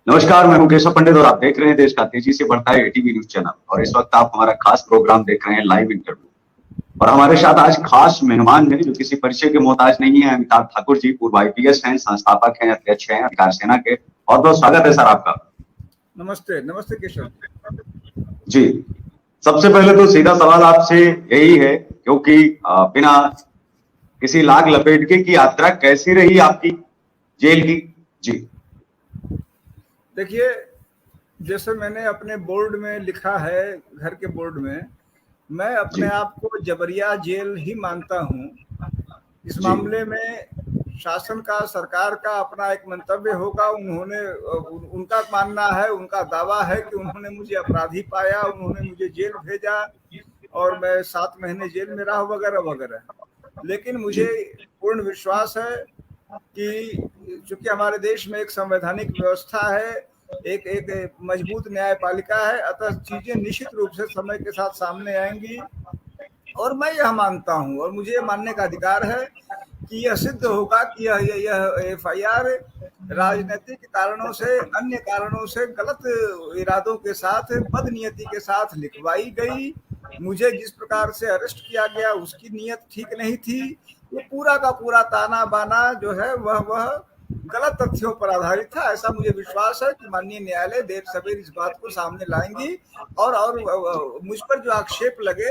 नमस्कार, मैं हूं केशव पंडित और आप देख रहे हैं देश का तेजी से बढ़ता है एटीवी न्यूज चैनल। और इस वक्त आप हमारा खास प्रोग्राम देख रहे हैं, लाइव इंटरव्यू। और हमारे साथ आज खास मेहमान हैं जो किसी परिचय के मोहताज नहीं है। अमिताभ ठाकुर जी पूर्व आईपीएस हैं, संस्थापक हैं, अध्यक्ष हैं अधिकार सेना के। बहुत बहुत स्वागत है सर आपका। नमस्ते। नमस्ते केशव जी। सबसे पहले तो सीधा सवाल आपसे यही है, क्योंकि बिना किसी लाग लपेट के, की यात्रा कैसी रही आपकी जेल की? जी देखिए, जैसे मैंने अपने बोर्ड में लिखा है, घर के बोर्ड में, मैं अपने आप को जबरिया जेल ही मानता हूँ। इस मामले में शासन का, सरकार का अपना एक मंतव्य होगा। उनका मानना है, उनका दावा है कि उन्होंने मुझे अपराधी पाया, उन्होंने मुझे जेल भेजा और मैं 7 महीने जेल में रहा, वगैरह वगैरह। लेकिन मुझे पूर्ण विश्वास है कि चूंकि हमारे देश में एक संवैधानिक व्यवस्था है, एक मजबूत न्यायपालिका है, अतः चीजें निश्चित रूप से समय के साथ सामने आएंगी। और मैं यह मानता हूं और मुझे मानने का अधिकार है कि यह सिद्ध होगा कि यह एफआईआर राजनीतिक कारणों से, अन्य कारणों से, गलत इरादों के साथ, बदनीयती के साथ लिखवाई गई। मुझे जिस प्रकार से अरेस्ट किया गया उसकी नीयत ठीक नहीं थी। ये पूरा का पूरा ताना बाना जो है वह गलत तथ्यों पर आधारित था। ऐसा मुझे विश्वास है कि माननीय न्यायालय देर सवेर इस बात को सामने लाएंगी और मुझ पर जो आक्षेप लगे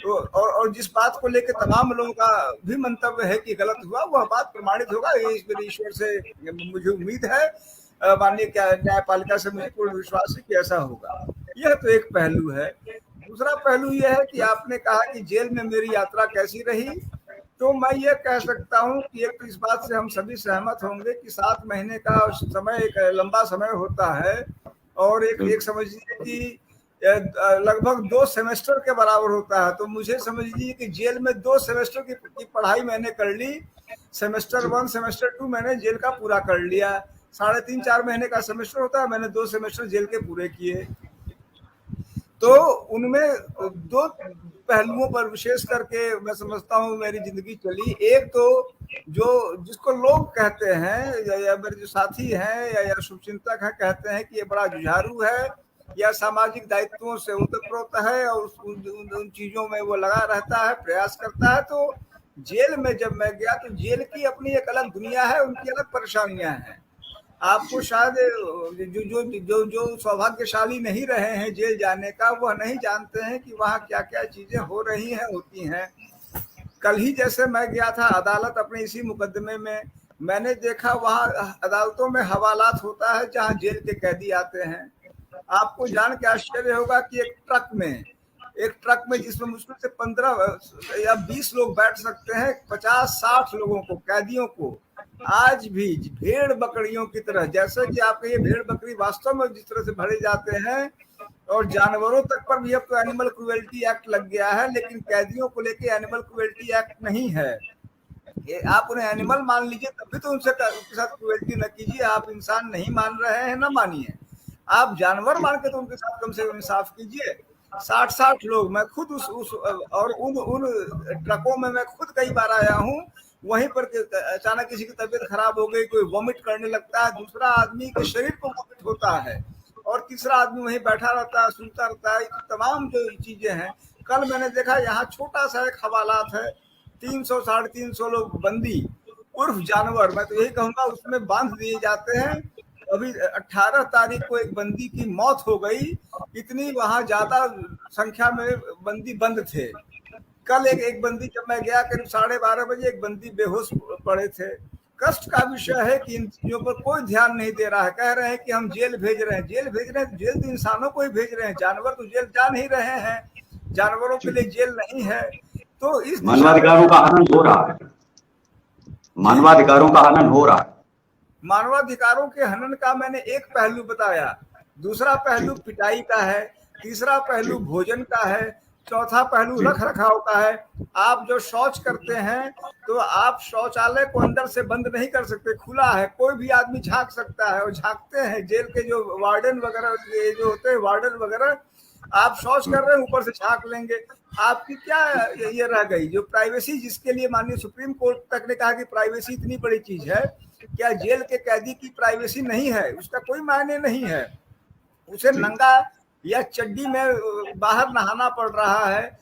और जिस बात को लेकर तमाम लोगों का भी मंतव्य है कि गलत हुआ, वह बात प्रमाणित होगा। ये ईश्वर से मुझे उम्मीद है, माननीय न्यायपालिका से मुझे पूर्ण विश्वास है कि ऐसा होगा। यह तो एक पहलू है। दूसरा पहलू यह है कि आपने कहा कि जेल में मेरी यात्रा कैसी रही, तो मैं ये कह सकता हूँ कि एक तो इस बात से हम सभी सहमत होंगे कि 7 महीने का समय एक लंबा समय होता है और एक समझिए कि लगभग 2 सेमेस्टर के बराबर होता है। तो मुझे समझिए कि जेल में 2 सेमेस्टर की पढ़ाई मैंने कर ली। सेमेस्टर 1, सेमेस्टर 2 मैंने जेल का पूरा कर लिया। 3.5-4 महीने का सेमेस्टर होता है, मैंने 2 सेमेस्टर जेल के पूरे किए। तो उनमें 2 पहलुओं पर विशेष करके मैं समझता हूँ मेरी जिंदगी चली। एक तो जिसको लोग कहते हैं या मेरे जो साथी हैं या शुभचिंतक हैं कहते हैं कि ये बड़ा जुझारू है या सामाजिक दायित्वों से ओतप्रोत है और उन चीजों में वो लगा रहता है, प्रयास करता है। तो जेल में जब मैं गया तो जेल की अपनी एक अलग दुनिया है, उनकी अलग परेशानियां हैं। आपको शायद जो जो जो जो सौभाग्यशाली नहीं रहे हैं जेल जाने का, वह नहीं जानते हैं कि वहाँ क्या क्या चीजें हो रही हैं, होती हैं। कल ही जैसे मैं गया था अदालत अपने इसी मुकदमे में, मैंने देखा वहाँ अदालतों में हवालात होता है जहाँ जेल के कैदी आते हैं। आपको जान के आश्चर्य होगा कि एक ट्रक में जिसमें मुश्किल से 15 या 20 लोग बैठ सकते हैं, 50-60 लोगों को, कैदियों को आज भी भेड़ बकरियों की तरह, जैसे कि आपके ये भेड़ बकरी वास्तव में जिस तरह से भरे जाते हैं, और जानवरों तक पर भी अब तो एनिमल क्रुएल्टी एक्ट लग गया है, लेकिन कैदियों को लेके एनिमल क्रुएल्टी एक्ट नहीं है। ये आप उन्हें एनिमल मान लीजिए तब भी तो उनके साथ क्रुएल्टी न कीजिए। आप इंसान नहीं मान रहे हैं, न मानिए। आप जानवर मान के तो उनके साथ कम से कम इंसाफ कीजिए। 60-60 लोग, मैं खुद उस और उन ट्रकों में मैं खुद कई बार आया हूँ। वहीं पर अचानक किसी की तबीयत खराब हो गई, कोई वॉमिट करने लगता है, दूसरा आदमी के शरीर को वॉमिट होता है और तीसरा आदमी वहीं बैठा रहता है, सुनता रहता है। तमाम जो चीजें हैं, कल मैंने देखा यहाँ छोटा सा एक हवालात है, 300-350 लोग बंदी उर्फ जानवर, मैं तो यही कहूंगा, उसमें बांध दिए जाते हैं। अभी 18 तारीख को एक बंदी की मौत हो गई। इतनी वहां ज्यादा संख्या में बंदी बंद थे। कल एक बंदी, जब मैं गया करीब 12:30 बजे, एक बंदी बेहोश पड़े थे। कष्ट का विषय है कि इन चीजों पर कोई ध्यान नहीं दे रहा है। कह रहे हैं कि हम जेल भेज रहे हैं, जेल भेज रहे हैं, जेल तो इंसानों को ही भेज रहे हैं, जानवर तो जेल जा नहीं रहे हैं, जानवरों के लिए जेल नहीं है। तो इस मानवाधिकारों का हनन हो रहा है, मानवाधिकारों का हनन हो रहा है। मानवाधिकारों के हनन का मैंने एक पहलू बताया, दूसरा पहलू पिटाई का है, तीसरा पहलू भोजन का है, चौथा पहलू रख रखाव का है। आप जो शौच करते हैं तो आप शौचालय को अंदर से बंद नहीं कर सकते, खुला है, कोई भी आदमी झांक सकता है और झांकते हैं। जेल के जो वार्डन वगैरह जो होते हैं, वार्डन वगैरह, आप शौच कर रहे हैं, ऊपर से झांक लेंगे। आपकी क्या ये रह गई जो प्राइवेसी, जिसके लिए माननीय सुप्रीम कोर्ट तक ने कहा कि प्राइवेसी इतनी बड़ी चीज है, क्या जेल के कैदी की प्राइवेसी नहीं है? उसका कोई मायने नहीं है। उसे नंगा या चड्डी में बाहर नहाना पड़ रहा है,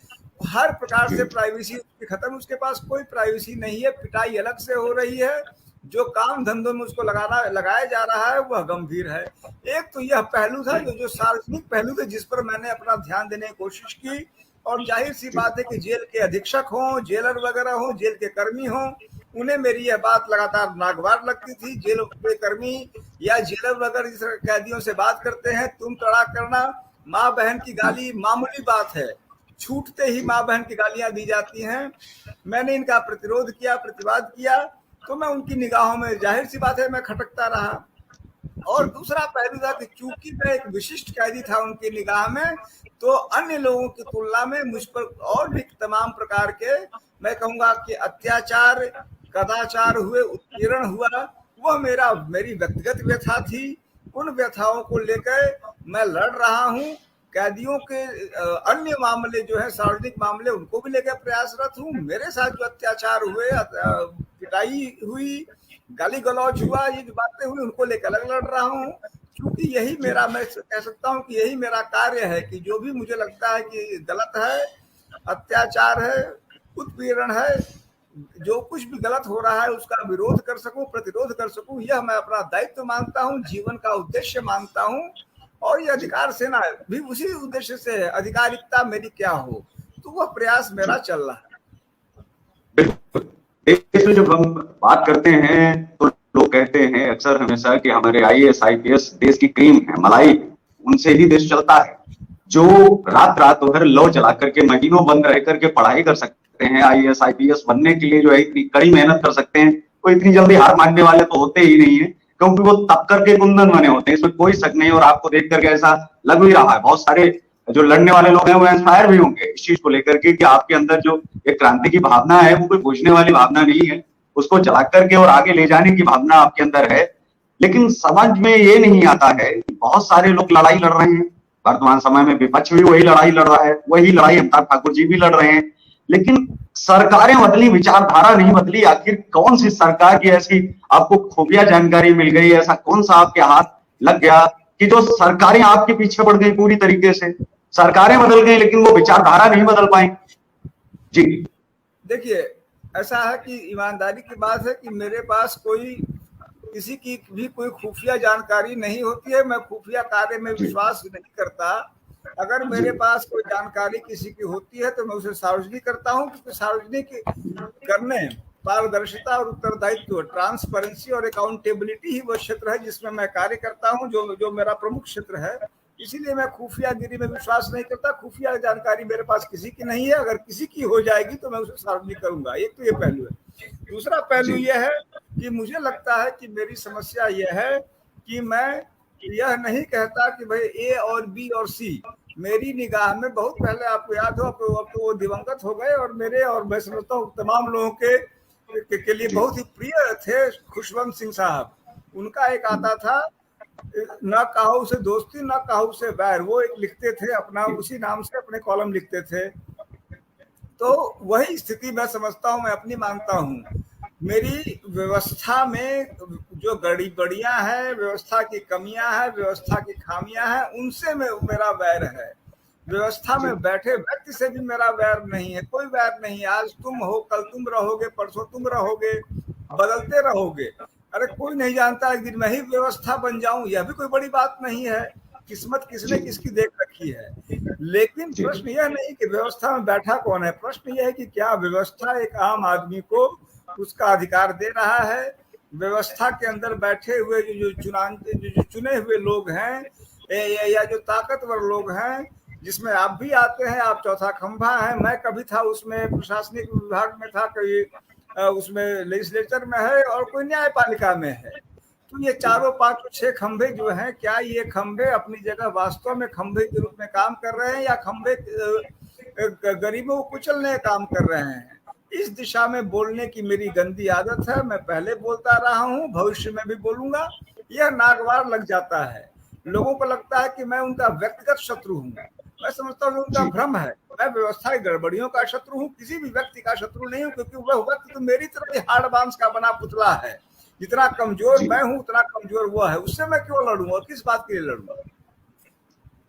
हर प्रकार से प्राइवेसी उसकी खत्म, उसके पास कोई प्राइवेसी नहीं है। पिटाई अलग से हो रही है, जो काम धंधों में उसको लगाया जा रहा है वह गंभीर है। एक तो यह पहलू था जो सार्वजनिक पहलू थे, जिस पर मैंने अपना ध्यान देने की कोशिश की। और जाहिर सी बात है कि जेल के अधीक्षक हों, जेलर वगैरह हों, जेल के कर्मी हों, उन्हें मेरी यह बात लगातार नागवार लगती थी। जेल के कर्मी या जेलर वगैरह जिस कैदियों से बात करते हैं, तुम तड़ाक करना, माँ बहन की गाली मामूली बात है, छूटते ही माँ बहन की गालियां दी जाती हैं। मैंने इनका प्रतिरोध किया, प्रतिवाद किया, तो मैं उनकी निगाहों में जाहिर सी बात है मैं खटकता रहा। और दूसरा पहलू था कि चूंकि मैं एक विशिष्ट कैदी था उनकी निगाह में, तो अन्य लोगों की तुलना में मुझ पर और भी तमाम प्रकार के, मैं कहूंगा कि अत्याचार, कदाचार हुए, उत्पीड़न हुआ। वह मेरी व्यक्तिगत व्यथा थी। उन व्यथाओं को लेकर मैं लड़ रहा हूं। कैदियों के अन्य मामले जो है, सार्वजनिक मामले, उनको भी लेकर प्रयासरत हूँ। मेरे साथ जो अत्याचार हुए, पिटाई हुई, गाली गलौज हुआ, ये जो बातें हुई, उनको लेकर अलग लड़ रहा हूँ। क्योंकि यही मेरा, मैं कह सकता हूँ कि यही मेरा कार्य है कि जो भी मुझे लगता है कि गलत है, अत्याचार है, उत्पीड़न है, जो कुछ भी गलत हो रहा है उसका विरोध कर सकूं, प्रतिरोध कर सकूं, यह मैं अपना दायित्व मानता हूं, जीवन का उद्देश्य मानता हूं। और ये अधिकार सेना भी उसी उद्देश्य से है, अधिकारिकता मेरी क्या हो, तो वह प्रयास मेरा चल रहा है। बिल्कुल। देश में जब हम बात करते हैं तो लोग कहते हैं अक्सर हमेशा कि हमारे IAS IPS देश की क्रीम है, मलाई, उनसे ही देश चलता है। जो रात भर लौ जला करके महीनों बंद रह करके पढ़ाई कर सकते हैं, IAS IPS बनने के लिए जो है इतनी कड़ी मेहनत कर सकते हैं, वो इतनी जल्दी हार मानने वाले तो होते ही नहीं है, क्योंकि वो तप करके कुंदन बने होते हैं, इसमें कोई शक नहीं। और आपको देख करके ऐसा लग भी रहा है, बहुत सारे जो लड़ने वाले लोग हैं वो इंस्पायर भी होंगे इस चीज को लेकर के कि आपके अंदर जो एक क्रांति की भावना है वो कोई बुझने वाली भावना नहीं है, उसको जला करके और आगे ले जाने की भावना आपके अंदर है। लेकिन समझ में ये नहीं आता है कि बहुत सारे लोग लड़ाई लड़ रहे हैं, वर्तमान समय में विपक्ष भी वही लड़ाई लड़ रहा है, वही लड़ाई अमिताभ ठाकुर जी भी लड़ रहे हैं, लेकिन सरकारें बदली, विचारधारा नहीं बदली। आखिर कौन सी सरकार की ऐसी आपको खुफिया जानकारी मिल गई, ऐसा कौन सा आपके हाथ लग गया कि जो सरकारें आपके पीछे पड़ गई पूरी तरीके से? सरकारें बदल गई लेकिन वो विचारधारा नहीं बदल पाई। जी देखिए, ऐसा है कि ईमानदारी की बात है कि मेरे पास किसी की भी कोई खुफिया जानकारी नहीं होती है। मैं खुफिया कार्य में विश्वास नहीं करता। अगर मेरे पास कोई जानकारी किसी की होती है तो मैं उसे सार्वजनिक करता हूं, क्योंकि सार्वजनिक करने पारदर्शिता और उत्तरदायित्व, ट्रांसपेरेंसी और अकाउंटेबिलिटी ही वह क्षेत्र है जिसमें मैं कार्य करता हूं, जो मेरा प्रमुख क्षेत्र है। इसीलिए मैं खुफियागिरी में विश्वास नहीं करता। खुफिया जानकारी मेरे पास किसी की नहीं है। अगर किसी की हो जाएगी तो मैं उसे सार्वजनिक करूंगा। एक तो ये पहलू है। दूसरा पहलू यह है कि मुझे लगता है कि मेरी समस्या यह है कि मैं यह नहीं कहता कि भाई A और B और C। मेरी निगाह में बहुत पहले, आपको याद हो, अब तो वो दिवंगत हो गए, और मेरे और मैं समझता हूँ तमाम लोगों के लिए बहुत ही प्रिय थे खुशवंत सिंह साहब। उनका एक आता था, न काहू से दोस्ती न काहू से बैर, वो एक लिखते थे अपना, उसी नाम से अपने कॉलम लिखते थे। तो वही स्थिति मैं समझता हूँ, मैं अपनी मानता हूँ। मेरी व्यवस्था में जो गड़बड़ियां हैं, व्यवस्था की कमियां हैं, व्यवस्था की खामियां हैं, उनसे मेरा वैर है। व्यवस्था में बैठे व्यक्ति से भी मेरा वैर नहीं है, कोई वैर नहीं है। आज तुम हो, कल तुम रहोगे, परसों तुम रहोगे, बदलते रहोगे। अरे कोई नहीं जानता एक दिन मैं ही व्यवस्था बन जाऊं, यह भी कोई बड़ी बात नहीं है। किस्मत किसने किसकी देख रखी है। लेकिन प्रश्न यह नहीं कि व्यवस्था में बैठा कौन है, प्रश्न यह है कि क्या व्यवस्था एक आम आदमी को उसका अधिकार दे रहा है। व्यवस्था के अंदर बैठे हुए जो चुने हुए लोग हैं या जो ताकतवर लोग हैं, जिसमें आप भी आते हैं, आप चौथा खंभा है। मैं कभी था उसमें, प्रशासनिक विभाग में था, कभी उसमें लेजिस्लेचर में है, और कोई न्यायपालिका में है। तो ये चारों 5-6 खंभे जो हैं, क्या ये खंभे अपनी जगह वास्तव में खंभे के रूप में काम कर रहे हैं, या खंभे गरीबों को कुचलने का काम कर रहे हैं? इस दिशा में बोलने की मेरी गंदी आदत है। मैं पहले बोलता रहा हूं, भविष्य में भी बोलूंगा। यह नागवार लग जाता है, लोगों को लगता है कि मैं उनका व्यक्तिगत शत्रु हूं। मैं समझता हूँ उनका भ्रम है। मैं व्यवस्था की गड़बड़ियों का शत्रु हूँ, किसी भी व्यक्ति का शत्रु नहीं हूँ, क्योंकि वह व्यक्ति तो मेरी तरह हाड़ मांस का बना पुतला है। जितना कमजोर मैं हूँ उतना कमजोर वो है, उससे मैं क्यों लड़ूं और किस बात के लिए लड़ूं?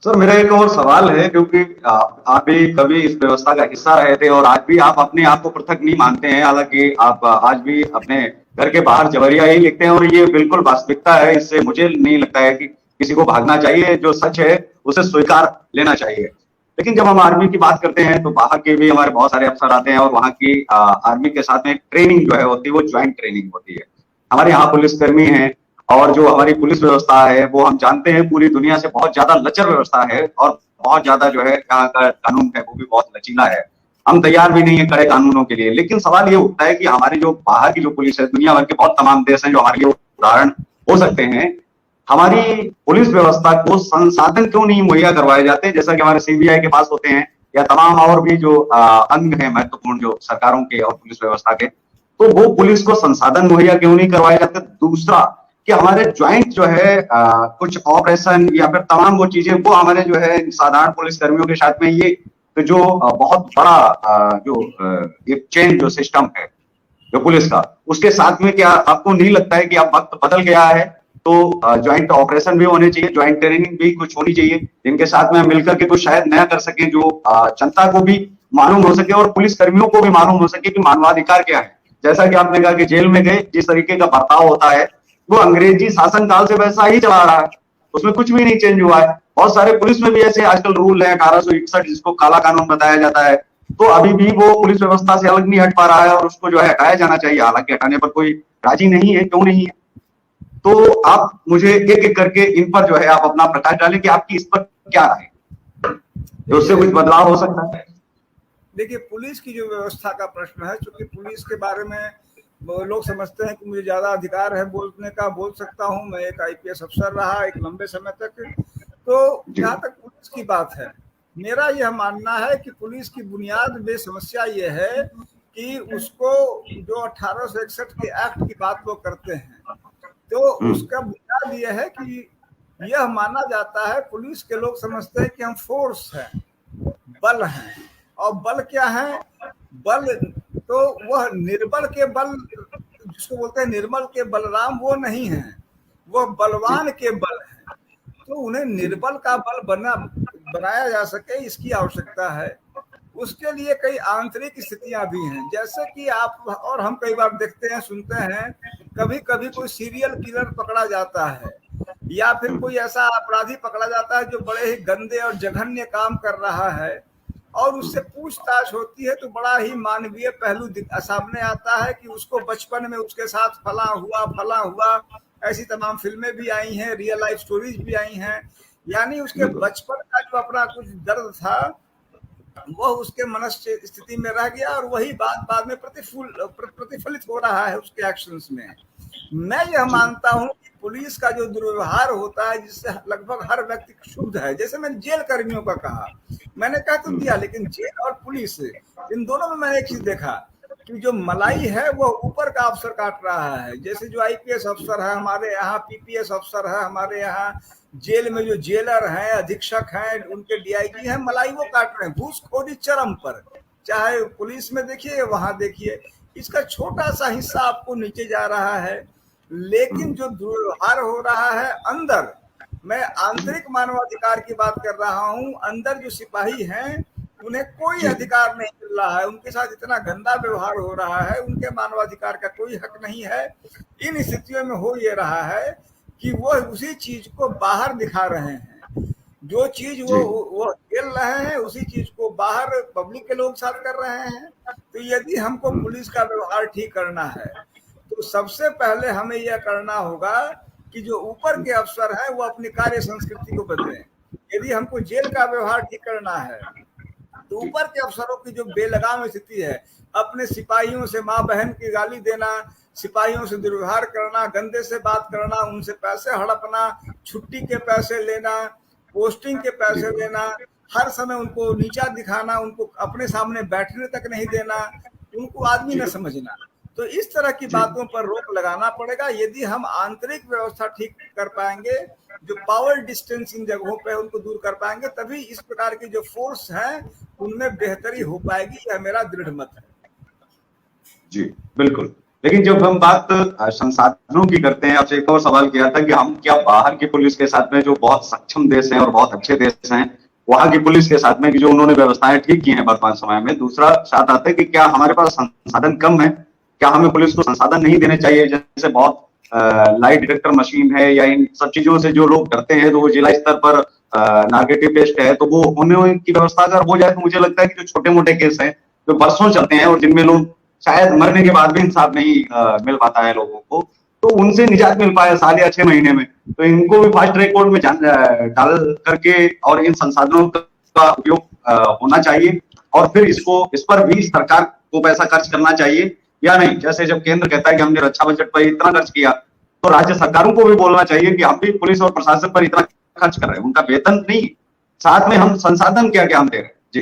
सर मेरा एक और सवाल है, क्योंकि आप भी कभी इस व्यवस्था का हिस्सा रहे थे और आज भी आप अपने आप को पृथक नहीं मानते हैं, हालांकि आप आज भी अपने घर के बाहर जबरिया ही लिखते हैं और ये बिल्कुल वास्तविकता है। इससे मुझे नहीं लगता है कि किसी को भागना चाहिए, जो सच है उसे स्वीकार लेना चाहिए। लेकिन जब हम आर्मी की बात करते हैं तो बाहर के भी हमारे बहुत सारे अफसर आते हैं और वहाँ की आर्मी के साथ में ट्रेनिंग जो है होती है वो ज्वाइंट ट्रेनिंग होती है। हमारे यहाँ पुलिसकर्मी हैं और जो हमारी पुलिस व्यवस्था है वो हम जानते हैं पूरी दुनिया से बहुत ज्यादा लचर व्यवस्था है और बहुत ज्यादा जो है यहाँ का कानून है वो भी बहुत लचीला है। हम तैयार भी नहीं है कड़े कानूनों के लिए। लेकिन सवाल ये उठता है कि हमारी जो बाहर की जो पुलिस है, दुनिया भर के बहुत तमाम देश हैं जो हमारे लिए उदाहरण हो सकते हैं, हमारी पुलिस व्यवस्था को संसाधन क्यों नहीं मुहैया करवाए जाते, जैसा कि हमारे सीबीआई के पास होते हैं या तमाम और भी जो अंग हैं महत्वपूर्ण जो सरकारों के और पुलिस व्यवस्था के, तो वो पुलिस को संसाधन मुहैया क्यों नहीं करवाए जाते। दूसरा कि हमारे ज्वाइंट जो है कुछ ऑपरेशन या फिर तमाम वो चीजें वो हमारे जो है साधारण पुलिस कर्मियों के साथ में ये तो जो बहुत बड़ा जो एक चेन जो सिस्टम है जो पुलिस का, उसके साथ में क्या आपको नहीं लगता है कि अब वक्त बदल गया है, तो ज्वाइंट ऑपरेशन भी होने चाहिए, ज्वाइंट ट्रेनिंग भी कुछ होनी चाहिए जिनके साथ में हम मिलकर के कुछ शायद नया कर सकें, जो जनता को भी मालूम हो सके और पुलिस कर्मियों को भी मालूम हो सके कि मानवाधिकार क्या है। जैसा कि आपने कहा कि जेल में गए जिस तरीके का बर्ताव होता है वो अंग्रेजी शासन काल से वैसा ही चला रहा है, उसमें कुछ भी नहीं चेंज हुआ है। बहुत सारे पुलिस में भी ऐसे आजकल रूल है 1861 जिसको काला कानून बताया जाता है, तो अभी भी वो पुलिस व्यवस्था से अलग नहीं हट पा रहा है और उसको जो है हटाया जाना चाहिए। हालांकि हटाने पर कोई राजी नहीं है, क्यों नहीं है। तो आप मुझे एक एक करके इन पर जो है आप अपना प्रकाश डालें कि आपकी इस पर क्या राय है, तो उससे कुछ बदलाव हो सकता है। देखिए, पुलिस की जो व्यवस्था का प्रश्न है, क्योंकि पुलिस के बारे में लोग समझते हैं कि मुझे ज्यादा अधिकार है बोलने का, बोल सकता हूं। मैं एक आईपीएस अफसर रहा एक लंबे समय तक। तो जहां तक पुलिस की बात है, मेरा यह मानना है कि पुलिस की बुनियाद में समस्या यह है कि उसको जो 1861 के एक्ट की बात वो करते हैं, तो उसका बुनियाद यह है कि यह माना जाता है, पुलिस के लोग समझते हैं कि हम फोर्स हैं, बल हैं। और बल क्या है? बल तो वह निर्बल के बल, जिसको बोलते हैं निर्मल के बलराम, वो नहीं है, वह बलवान के बल है। तो उन्हें निर्बल का बल बनाया जा सके, इसकी आवश्यकता है। उसके लिए कई आंतरिक स्थितियां भी हैं, जैसे कि आप और हम कई बार देखते हैं, सुनते हैं, कभी कभी कोई सीरियल किलर पकड़ा जाता है या फिर कोई ऐसा अपराधी पकड़ा जाता है जो बड़े ही गंदे और जघन्य काम कर रहा है, और उससे पूछताछ होती है तो बड़ा ही मानवीय पहलू सामने आता है कि उसको बचपन में उसके साथ फला हुआ। ऐसी तमाम फिल्में भी आई हैं, रियल लाइफ स्टोरीज भी आई हैं। यानी उसके बचपन का जो अपना कुछ दर्द था वो उसके मनस्य स्थिति में रह गया और वही बात बाद में प्रतिफलित हो रहा है उसके एक्शंस में। मैं यह मानता हूं कि पुलिस का जो दुर्व्यवहार होता है, जिससे लगभग हर व्यक्ति क्षुब्ध है, जैसे मैंने जेल कर्मियों का कहा, मैंने कह तो दिया, लेकिन जेल और पुलिस इन दोनों में मैंने एक चीज देखा कि जो मलाई है वो ऊपर का अफसर काट रहा है। जैसे जो आईपीएस अफसर है हमारे यहाँ, पीपीएस अफसर है हमारे यहाँ, जेल में जो जेलर हैं, अधीक्षक हैं, उनके डीआईजी हैं, मलाई वो काट रहे हैं, घूसखोरी चरम पर। चाहे पुलिस में देखिए, वहां देखिए, इसका छोटा सा हिस्सा आपको नीचे जा रहा है। लेकिन जो दुर्व्यवहार हो रहा है अंदर, मैं आंतरिक मानवाधिकार की बात कर रहा हूं, अंदर जो सिपाही हैं उन्हें कोई अधिकार नहीं मिल रहा है, उनके साथ इतना गंदा व्यवहार हो रहा है, उनके मानवाधिकार का कोई हक नहीं है। इन स्थितियों में हो ये रहा है कि वो उसी चीज को बाहर दिखा रहे हैं, जो चीज वो खेल रहे हैं उसी चीज को बाहर पब्लिक के लोग साथ कर रहे हैं। तो यदि हमको पुलिस का व्यवहार ठीक करना है तो सबसे पहले हमें यह करना होगा कि जो ऊपर के अफसर हैं वो अपनी कार्य संस्कृति को बदलें। यदि हमको जेल का व्यवहार ठीक करना है तो ऊपर के अफसरों की जो बेलगाम स्थिति है, अपने सिपाहियों से माँ बहन की गाली देना, सिपाहियों से दुर्व्यवहार करना, गंदे से बात करना, उनसे पैसे हड़पना, छुट्टी के पैसे लेना, पोस्टिंग के पैसे लेना, हर समय उनको नीचा दिखाना, उनको अपने सामने बैठने तक नहीं देना, उनको आदमी न समझना। तो इस तरह की बातों पर रोक लगाना पड़ेगा। यदि हम आंतरिक व्यवस्था ठीक कर पाएंगे, जो पावर डिस्टेंस इन जगहों पे उनको दूर कर पाएंगे, तभी इस प्रकार की जो फोर्स है उनमें बेहतरी हो पाएगी, यह मेरा दृढ़ मत है। जी बिल्कुल। लेकिन जब हम बात संसाधनों की करते हैं, आपसे एक और सवाल किया था कि हम क्या बाहर की पुलिस के साथ में, जो बहुत सक्षम देश हैं और बहुत अच्छे देश हैं, वहां की पुलिस के साथ में कि जो उन्होंने व्यवस्थाएं ठीक की हैं वर्तमान समय में, दूसरा साथ आता है कि क्या हमारे पास संसाधन कम है, क्या हमें पुलिस को संसाधन नहीं देने चाहिए? जैसे बहुत लाइट डिटेक्टर मशीन है या इन सब चीजों से जो लोग डरते हैं, तो वो जिला स्तर पर नारकोटिक टेस्ट है, तो वो होने की व्यवस्था अगर हो जाए तो मुझे लगता है कि जो छोटे मोटे केस हैं जो बरसों चलते हैं और जिनमें लोग शायद मरने के बाद भी इंसाफ नहीं मिल पाता है लोगों को, तो उनसे निजात मिल पाए साल या 6 महीने में, तो इनको भी फास्ट ट्रैक कोर्ट में डाल करके और इन संसाधनों का उपयोग होना चाहिए, और फिर इस पर भी सरकार को पैसा खर्च करना चाहिए या नहीं? जैसे जब केंद्र कहता है कि हमने रक्षा बजट पर इतना खर्च किया, तो राज्य सरकारों को भी बोलना चाहिए कि हम भी पुलिस और प्रशासन पर इतना खर्च कर रहे हैं, उनका वेतन नहीं, साथ में हम संसाधन क्या क्या हम दे रहे हैं। जी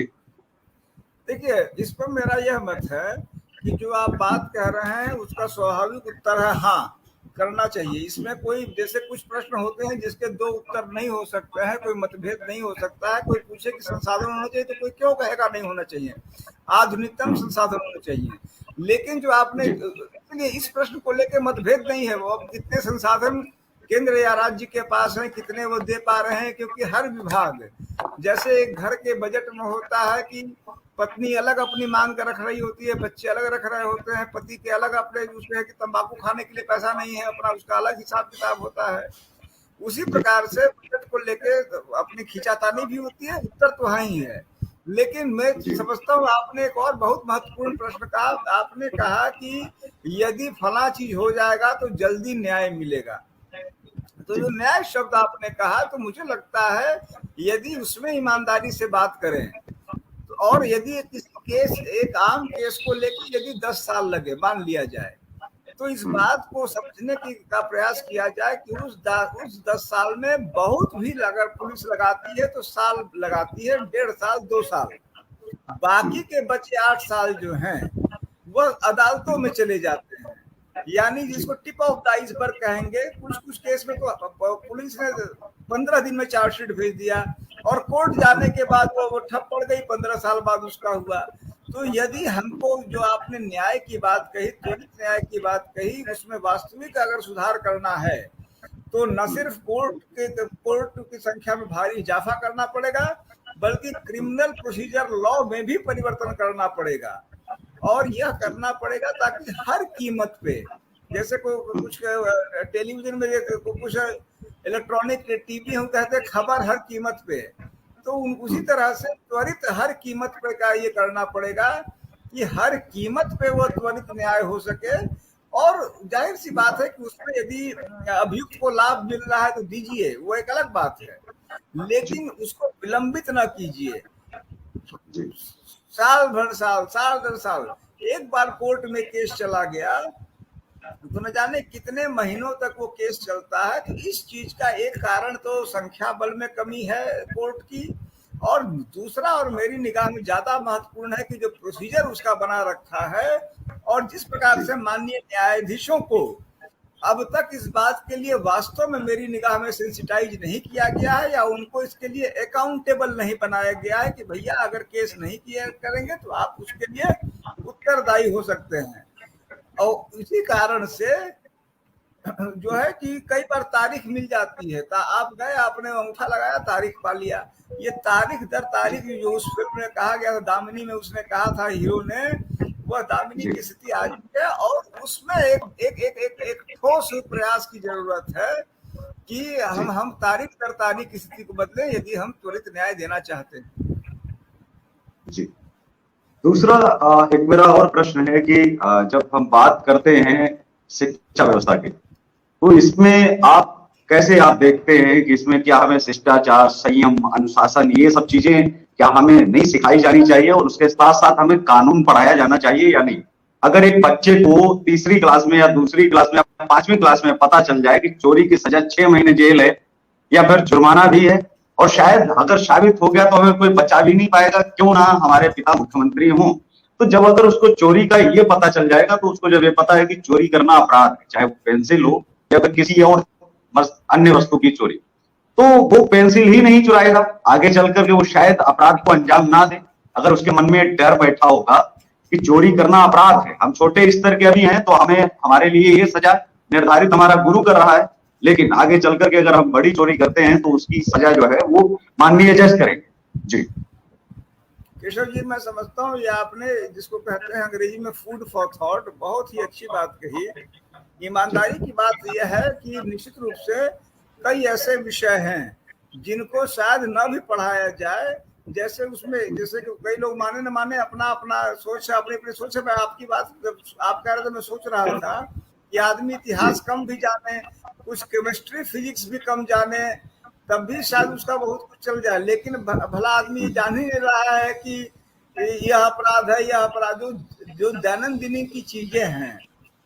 देखिए, इस पर मेरा यह मत है कि जो आप बात कह रहे हैं उसका स्वाभाविक उत्तर है हाँ, करना चाहिए। इसमें कोई, जैसे कुछ प्रश्न होते हैं जिसके दो उत्तर नहीं हो सकते हैं, कोई मतभेद नहीं हो सकता है। कोई पूछे कि संसाधन होना चाहिए तो कोई क्यों कहेगा नहीं होना चाहिए, आधुनिकतम संसाधन होने चाहिए। लेकिन जो आपने, इस प्रश्न को लेकर मतभेद नहीं है, वो अब कितने संसाधन केंद्र या राज्य के पास है, कितने वो दे पा रहे हैं, क्योंकि हर विभाग, जैसे एक घर के बजट में होता है कि पत्नी अलग अपनी मांग कर रख रही होती है, बच्चे अलग रख रहे होते हैं, पति के अलग अपने उसमें है कि तंबाकू खाने के लिए पैसा नहीं है, अपना उसका अलग हिसाब किताब होता है। उसी प्रकार से बजट को लेके अपनी खींचातानी भी होती है, उत्तर तो हाँ ही है। लेकिन मैं समझता हूँ आपने एक और बहुत महत्वपूर्ण प्रश्न कहा, आपने कहा कि यदि फला चीज हो जाएगा तो जल्दी न्याय मिलेगा। तो जो न्याय शब्द आपने कहा, तो मुझे लगता है यदि उसमें ईमानदारी से बात करें, और यदि किसी केस, एक आम केस को लेकर यदि 10 साल लगे मान लिया जाए, तो इस बात को समझने का प्रयास किया जाए कि उस 10 साल में बहुत भी अगर पुलिस लगाती है तो साल लगाती है, 1.5 साल 2 साल, बाकी के बचे 8 साल जो हैं वह अदालतों में चले जाते हैं। यानी जिसको टिप ऑफ द आइसबर्ग कहेंगे, कुछ केस में तो पुलिस ने 15 दिन में चार्जशीट भेज दिया और कोर्ट जाने के बाद वो ठप पड़ गई, 15 साल बाद उसका हुआ। तो यदि हमको जो आपने न्याय की बात कही, त्वरित न्याय की बात कही, उसमें वास्तविक अगर सुधार करना है तो न सिर्फ कोर्ट की संख्या में भारी इजाफा करना पड़ेगा, बल्कि क्रिमिनल प्रोसीजर लॉ में भी परिवर्तन करना पड़ेगा। और यह करना पड़ेगा ताकि हर कीमत पे, जैसे कुछ टेलीविजन में कुछ इलेक्ट्रॉनिक टीवी हम कहते हैं खबर हर कीमत पे, तो उसी तरह से त्वरित हर कीमत पे का ये करना पड़ेगा कि हर कीमत पे वो त्वरित न्याय हो सके। और जाहिर सी बात है कि उसमें यदि अभियुक्त को लाभ मिल रहा है तो दीजिए, वो एक अलग बात है, लेकिन उसको विलंबित ना कीजिए। साल भर साल 2 साल, एक बार कोर्ट में केस चला गया तो न जाने कितने महीनों तक वो केस चलता है। तो इस चीज का एक कारण तो संख्या बल में कमी है कोर्ट की, और दूसरा और मेरी निगाह में ज्यादा महत्वपूर्ण है कि जो प्रोसीजर उसका बना रखा है, और जिस प्रकार से माननीय न्यायाधीशों को अब तक इस बात के लिए वास्तव में मेरी निगाह में सेंसिटाइज नहीं किया गया है, या उनको इसके लिए अकाउंटेबल नहीं बनाया गया है कि भैया अगर केस नहीं किया करेंगे तो आप उसके लिए उत्तरदायी हो सकते हैं। और इसी कारण से जो है कि कई बार तारीख मिल जाती है, आप गए, आपने अंगूठा लगाया, तारीख पा लिया। ये तारीख दर तारीख जो उस फिल्म में कहा गया था, दामिनी में उसने कहा था हीरो ने, वह दामिनी की स्थिति आज है, और उसमें एक ठोस प्रयास की जरूरत है कि हम तारीख दर तारीख की स्थिति को बदलें यदि हम त्वरित न्याय देना चाहते हैं। जी, दूसरा एक मेरा और प्रश्न है कि जब हम बात करते हैं शिक्षा व्यवस्था की, तो इसमें आप कैसे आप देखते हैं कि इसमें क्या हमें शिष्टाचार, संयम, अनुशासन, ये सब चीजें क्या हमें नहीं सिखाई जानी चाहिए, और उसके साथ साथ हमें कानून पढ़ाया जाना चाहिए या नहीं? अगर एक बच्चे को तीसरी क्लास में या दूसरी क्लास में या 5वीं क्लास में पता चल जाए कि चोरी की सजा 6 महीने जेल है या फिर जुर्माना भी है, और शायद अगर साबित हो गया तो हमें कोई बचा भी नहीं पाएगा, क्यों ना हमारे पिता मुख्यमंत्री हों, तो जब अगर उसको चोरी का ये पता चल जाएगा, तो उसको जब ये पता है कि चोरी करना अपराध है, चाहे वो पेंसिल हो या फिर किसी और अन्य वस्तु की चोरी, तो वो पेंसिल ही नहीं चुराएगा, आगे चल करके वो शायद अपराध को अंजाम ना दे। अगर उसके मन में एक डर बैठा होगा कि चोरी करना अपराध है, हम छोटे स्तर के अभी हैं तो हमें हमारे लिए ये सजा निर्धारित हमारा गुरु कर रहा है, लेकिन आगे चल करके अगर हम बड़ी चोरी करते हैं तो उसकी सजा जो है वो माननीय जज करेंगे। जी केशव जी, मैं समझता हूँ ये आपने जिसको कहते हैं अंग्रेजी में फूड फॉर थॉट, बहुत ही अच्छी बात कही। ईमानदारी की बात यह है कि निश्चित रूप से कई ऐसे विषय हैं जिनको शायद न भी पढ़ाया जाए, जैसे उसमें जैसे कि कई लोग माने न माने अपना अपना सोच है, अपनी अपनी सोच है। मैं आपकी बात जब आप कह रहे थे मैं सोच रहा था कि आदमी इतिहास कम भी जाने, कुछ केमिस्ट्री फिजिक्स भी कम जाने, तब भी शायद उसका बहुत कुछ चल जाए, लेकिन भला आदमी जान ही नहीं रहा है कि यह अपराध है, यह अपराध जो दैनंदिनी की चीजें हैं,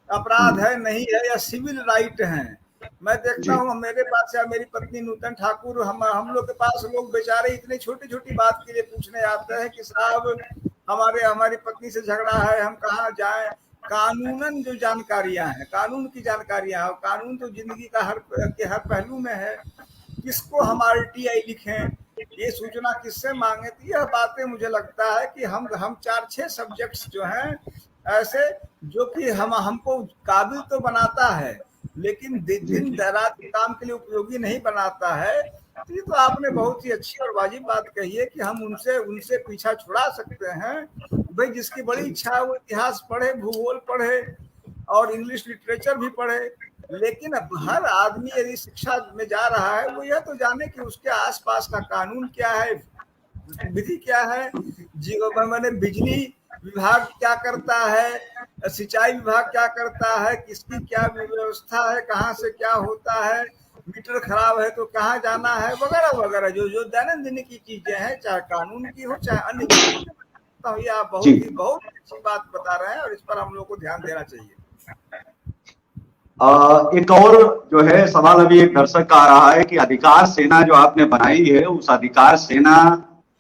अपराध है नहीं है या सिविल राइट हैं। मैं देखता हूँ मेरे पास या मेरी पत्नी नूतन ठाकुर, हम लोग के पास लोग बेचारे इतने छोटी छोटी बात के लिए पूछने आते हैं कि साहब हमारी पत्नी से झगड़ा है, हम कहाँ जाएं। कानूनन जो जानकारियां हैं, कानून की जानकारियां हैं, कानून तो जिंदगी का हर पहलू में है। किसको हम RTI लिखें, ये सूचना किससे मांगे, तो यह बातें मुझे लगता है कि हम 4-6 सब्जेक्ट्स जो हैं ऐसे, जो कि हमको काबिल तो बनाता है लेकिन दिन रात काम के लिए उपयोगी नहीं बनाता है। तो ये तो आपने बहुत ही अच्छी और वाजिब बात कही है कि हम उनसे पीछा छुड़ा सकते हैं। भाई जिसकी बड़ी इच्छा है वो इतिहास पढ़े, भूगोल पढ़े और इंग्लिश लिटरेचर भी पढ़े, लेकिन अब हर आदमी यदि शिक्षा में जा रहा है वो यह तो जाने कि उसके आसपास का कानून क्या है, विधि क्या है, मैंने बिजली विभाग क्या करता है, सिंचाई विभाग क्या करता है, किसकी क्या व्यवस्था है, कहाँ से क्या होता है, मीटर खराब है तो कहाँ जाना है, वगैरह वगैरह, जो दैनंदिन की चीजें हैं, चाहे कानून की हो चाहे अन्य चीजें। तो ये आप बहुत अच्छी बात बता रहे हैं और इस पर हम लोग को ध्यान देना चाहिए। एक और जो है सवाल अभी एक दर्शक का आ रहा है कि अधिकार सेना जो आपने बनाई है, उस अधिकार सेना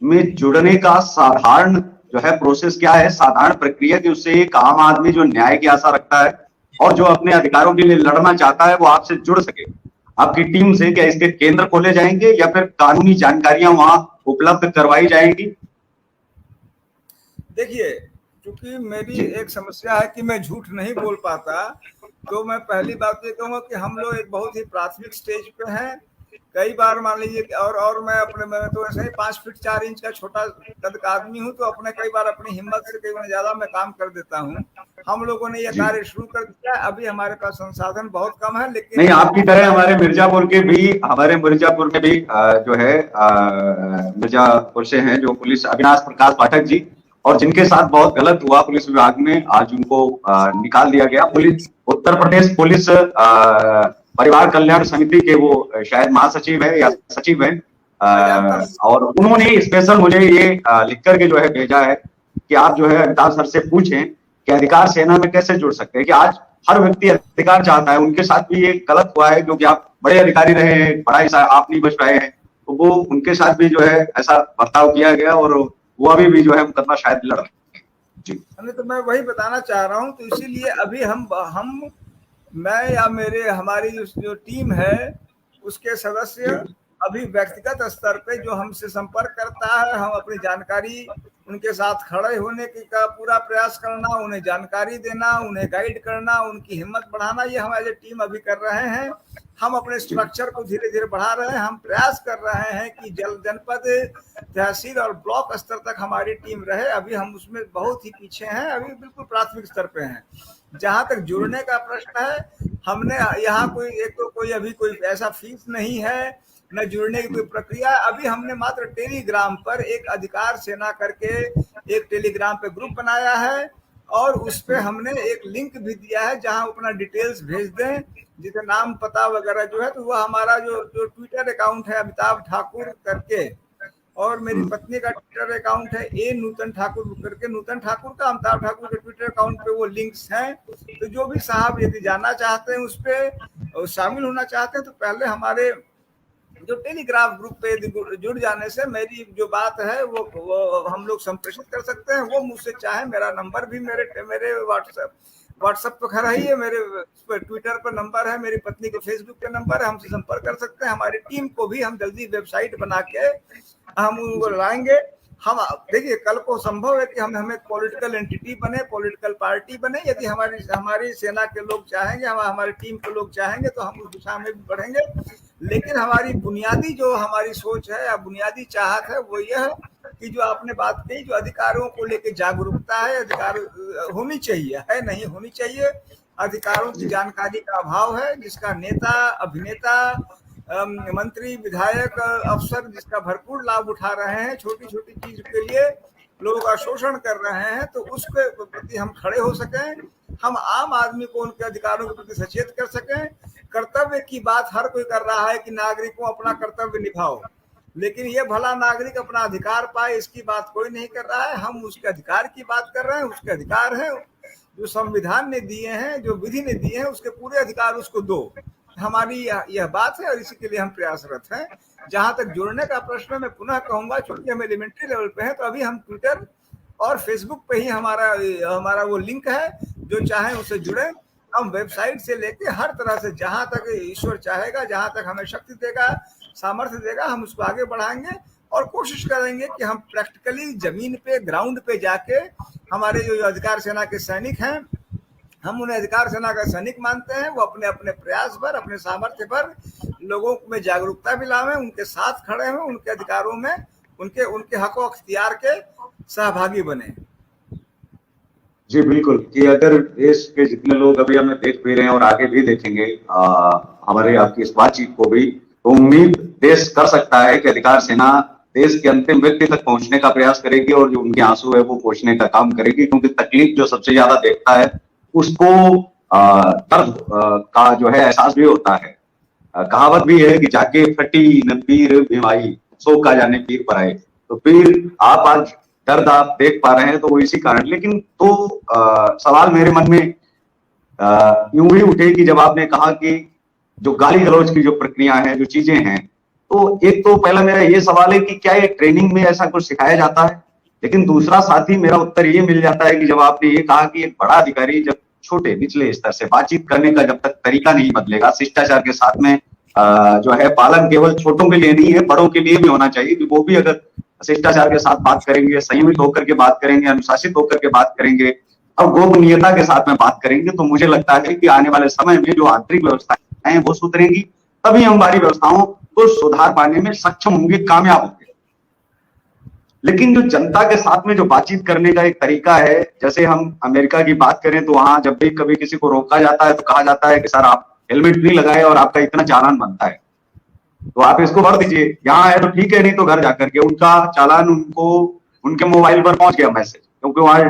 में जुड़ने का साधारण जो है प्रोसेस क्या है, साधारण प्रक्रिया की, उससे एक आम आदमी जो न्याय की आशा रखता है और जो अपने अधिकारों के लिए लड़ना चाहता है वो आपसे जुड़ सके, आपकी टीम से क्या इसके केंद्र खोले जाएंगे या फिर कानूनी जानकारियां वहां उपलब्ध करवाई जाएंगी? देखिए, क्योंकि मेरी एक समस्या है कि मैं झूठ नहीं बोल पाता, तो मैं पहली बात ये कहूँगा कि हम लोग एक बहुत ही प्राथमिक स्टेज पे हैं। कई बार मान लीजिए और मैं तो ऐसे ही 5 फीट 4 इंच का छोटा कद का आदमी हूँ, तो कई बार अपनी हिम्मत से कई बार ज्यादा मैं काम कर देता हूँ। हम लोगों ने यह कार्य शुरू कर दिया, अभी हमारे पास संसाधन बहुत कम है, लेकिन नहीं, आपकी तरह हमारे मिर्जापुर में भी जो है मिर्जापुर से हैं जो पुलिस अविनाश प्रकाश पाठक जी, और जिनके साथ बहुत गलत हुआ पुलिस विभाग में, आज उनको निकाल दिया गया। पुलिस उत्तर प्रदेश पुलिस परिवार कल्याण समिति के वो शायद महासचिव है या सचिव है, और उन्होंने स्पेशल मुझे ये लिख करके जो है भेजा है कि आप जो है अमिताभ सर से पूछें कि अधिकार सेना में कैसे जुड़ सकते हैं, कि आज हर व्यक्ति अधिकार चाहता है। उनके साथ भी ये गलत हुआ है क्योंकि आप बड़े अधिकारी रहे हैं, पढ़ाई से आप नहीं बच पाए हैं, तो वो उनके साथ भी जो है ऐसा बर्ताव किया गया और वो अभी भी जो है मुकदमा शायद लड़ रहे हैं। जी, तो मैं वही बताना चाह रहा हूँ। तो इसीलिए अभी मैं या हमारी जो टीम है उसके सदस्य अभी व्यक्तिगत स्तर पे जो हमसे संपर्क करता है, हम अपनी जानकारी उनके साथ खड़े होने का पूरा प्रयास करना, उन्हें जानकारी देना, उन्हें गाइड करना, उनकी हिम्मत बढ़ाना, ये हम एज ए टीम अभी कर रहे हैं। हम अपने स्ट्रक्चर को धीरे धीरे बढ़ा रहे हैं। हम प्रयास कर रहे हैं कि जनपद, तहसील और ब्लॉक स्तर तक हमारी टीम रहे। अभी हम उसमें बहुत ही पीछे हैं, अभी बिल्कुल प्राथमिक स्तर पे हैं। जहां तक जुड़ने का प्रश्न है, हमने यहाँ कोई अभी कोई ऐसा फीस नहीं है, न जुड़ने की कोई प्रक्रिया। अभी हमने मात्र टेलीग्राम पर एक अधिकार सेना करके एक टेलीग्राम पे ग्रुप बनाया है और उस पे हमने एक लिंक भी दिया है जहां अपना डिटेल्स भेज दें, जिसका नाम पता वगैरह जो है, तो वह हमारा जो ट्विटर अकाउंट है अमिताभ ठाकुर करके, और मेरी पत्नी का ट्विटर अकाउंट है ए नूतन ठाकुर करके, नूतन ठाकुर का अमिताभ ठाकुर के ट्विटर अकाउंट पे वो लिंक्स हैं। तो जो भी साहब यदि जाना चाहते हैं उस पे शामिल होना चाहते हैं, तो पहले हमारे जो टेलीग्राफ ग्रुप पे जुड़ जाने से मेरी जो बात है वो हम लोग संप्रेषित कर सकते हैं। वो मुझसे चाहे, मेरा नंबर भी मेरे व्हाट्सएप तो खैर ही है, मेरे ट्विटर पर नंबर है, मेरी पत्नी के फेसबुक पे नंबर है, हमसे संपर्क कर सकते हैं। हमारी टीम को भी हम जल्दी वेबसाइट बना के हम उनको लाएंगे। हम देखिए, कल को संभव है कि हम एक पॉलिटिकल एंटिटी बने, पॉलिटिकल पार्टी बने। यदि हमारी सेना के लोग चाहेंगे, हमारी टीम के लोग चाहेंगे तो हम उस दिशा में भी बढ़ेंगे। लेकिन हमारी बुनियादी जो हमारी सोच है या बुनियादी चाहत है वो यह है कि जो आपने बात कही, जो अधिकारों को लेकर जागरूकता है, अधिकार होनी चाहिए, है नहीं होनी चाहिए। अधिकारों की जानकारी का अभाव है, जिसका नेता, अभिनेता, मंत्री, विधायक, अफसर जिसका भरपूर लाभ उठा रहे हैं, छोटी छोटी चीज के लिए लोगों का शोषण कर रहे हैं, तो उसके प्रति हम खड़े हो सकें, हम आम आदमी को उनके अधिकारों के प्रति सचेत कर सकें। कर्तव्य की बात हर कोई कर रहा है कि नागरिकों अपना कर्तव्य निभाओ, लेकिन ये भला नागरिक अपना अधिकार पाए, इसकी बात कोई नहीं कर रहा है। हम उसके अधिकार की बात कर रहे हैं। उसके अधिकार है जो संविधान ने दिए हैं, जो विधि ने दिए हैं, उसके पूरे अधिकार उसको दो। हमारी यह बात है और इसी के लिए हम प्रयासरत हैं। जहां तक जुड़ने का प्रश्न, मैं पुनः कहूंगा, चूंकि हम एलिमेंट्री लेवल पे हैं, तो अभी हम ट्विटर और फेसबुक पे ही हमारा वो लिंक है, जो चाहे उससे जुड़े। हम वेबसाइट से लेके हर तरह से, जहां तक ईश्वर चाहेगा, जहां तक हमें शक्ति देगा, सामर्थ्य देगा, हम उसको आगे बढ़ाएंगे और कोशिश करेंगे कि हम प्रैक्टिकली जमीन पे, ग्राउंड पे जाके, हमारे जो अधिकार सेना के सैनिक हैं, हम उन्हें अधिकार सेना का सैनिक मानते हैं, वो अपने अपने प्रयास पर, अपने सामर्थ्य पर लोगों में जागरूकता भी लाएं, उनके साथ खड़े हों, उनके अधिकारों में, उनके हक और अख्तियार के सहभागी बने। जी बिल्कुल, कि अगर देश के जितने लोग अभी हमें देख भी रहे हैं और आगे भी देखेंगे हमारे आपकी इस बातचीत को भी, तो उम्मीद देश कर सकता है कि अधिकार सेना देश के अंतिम व्यक्ति तक पहुंचने का प्रयास करेगी और जो उनके आंसू है वो पोंछने का काम करेगी। क्योंकि तकलीफ जो सबसे ज्यादा देखता है उसको दर्द का जो है एहसास भी होता है। कहावत भी है कि जाके फटी न पीर बीमारी, सो का जाने पीर पर आए। तो पीर आप आज दर्द आप देख पा रहे हैं तो वो इसी कारण। लेकिन तो सवाल मेरे मन में यूं ही उठे कि जब आपने कहा कि जो गाली गलौज की जो प्रक्रिया है, जो चीजें हैं, तो एक तो पहला मेरा ये सवाल है कि क्या ये ट्रेनिंग में ऐसा कुछ सिखाया जाता है? लेकिन दूसरा साथ ही मेरा उत्तर ये मिल जाता है कि जब आपने ये कहा कि एक बड़ा अधिकारी जब छोटे निचले स्तर से बातचीत करने का जब तक तरीका नहीं बदलेगा, शिष्टाचार के साथ में जो है पालन केवल छोटों के लिए नहीं है, बड़ों के लिए भी होना चाहिए कि वो भी अगर शिष्टाचार के साथ बात करेंगे, संयमित होकर के बात करेंगे, अनुशासित होकर के बात करेंगे और गोपनीयता के साथ में बात करेंगे, तो मुझे लगता है कि आने वाले समय में जो आंतरिक व्यवस्थाएं हैं वो सुधरेंगी, तभी हम बाहरी व्यवस्थाओं को सुधार पाने में सक्षम होंगे, कामयाब होंगे। लेकिन जो जनता के साथ में जो बातचीत करने का एक तरीका है, जैसे हम अमेरिका की बात करें तो वहां जब भी कभी किसी को रोका जाता है तो कहा जाता है कि सर आप हेलमेट नहीं लगाए और आपका इतना चालान बनता है, तो आप इसको भर दीजिए। यहाँ है तो ठीक है, नहीं तो घर जाकर के उनका चालान उनको उनके मोबाइल पर पहुंच गया मैसेज, क्योंकि वहां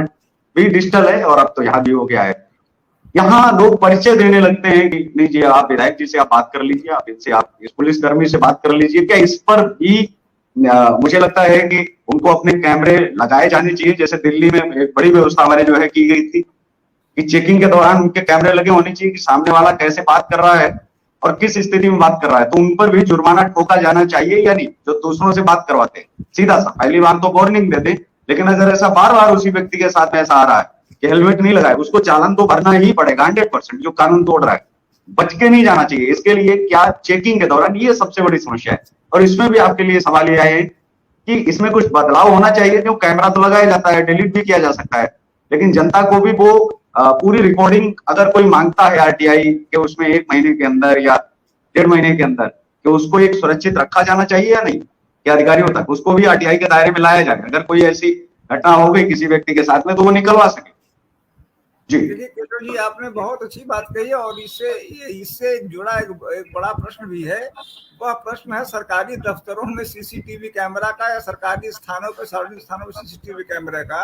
भी डिजिटल है और अब तो यहाँ भी हो गया है। यहाँ लोग परिचय देने लगते हैं कि नहीं जी आप विधायक जी से आप बात कर लीजिए, आप इनसे, आप इस पुलिसकर्मी से बात कर लीजिए। क्या इस पर भी मुझे लगता है कि उनको अपने कैमरे लगाए जाने चाहिए? जैसे दिल्ली में एक बड़ी व्यवस्था हमारे जो है की गई थी कि चेकिंग के दौरान उनके कैमरे लगे होने चाहिए कि सामने वाला कैसे बात कर रहा है और किस स्थिति में बात कर रहा है, तो उन पर भी जुर्माना ठोका जाना चाहिए या नहीं, जो दूसरों से बात करवाते हैं। सीधा सा पहली बार तो वार्निंग दे दें, लेकिन अगर ऐसा बार बार उसी व्यक्ति के साथ में ऐसा आ रहा है कि हेलमेट नहीं लगाए, उसको चालान तो भरना ही पड़ेगा 100%, जो कानून तोड़ रहा है, बच के नहीं जाना चाहिए। इसके लिए क्या चेकिंग के दौरान, ये सबसे बड़ी समस्या है। और इसमें भी आपके लिए सवाल यह है कि इसमें कुछ बदलाव होना चाहिए। जो कैमरा तो लगाया जाता है, डिलीट भी किया जा सकता है, लेकिन जनता को भी वो पूरी रिकॉर्डिंग अगर कोई मांगता है आरटीआई के, उसमें 1 महीने के अंदर या 1.5 महीने के अंदर, कि उसको एक सुरक्षित रखा जाना चाहिए या नहीं, कि अधिकारियों तक उसको भी आरटीआई के दायरे में लाया जाए। अगर कोई ऐसी घटना हो गई किसी व्यक्ति के साथ में तो वो निकलवा सके। जी देखिए केशव जी, आपने बहुत अच्छी बात कही है और इससे जुड़ा एक बड़ा प्रश्न भी है। वह प्रश्न है सरकारी दफ्तरों में सीसीटीवी कैमरा का या सरकारी स्थानों पर, सार्वजनिक स्थानों पर सीसीटीवी कैमरे का।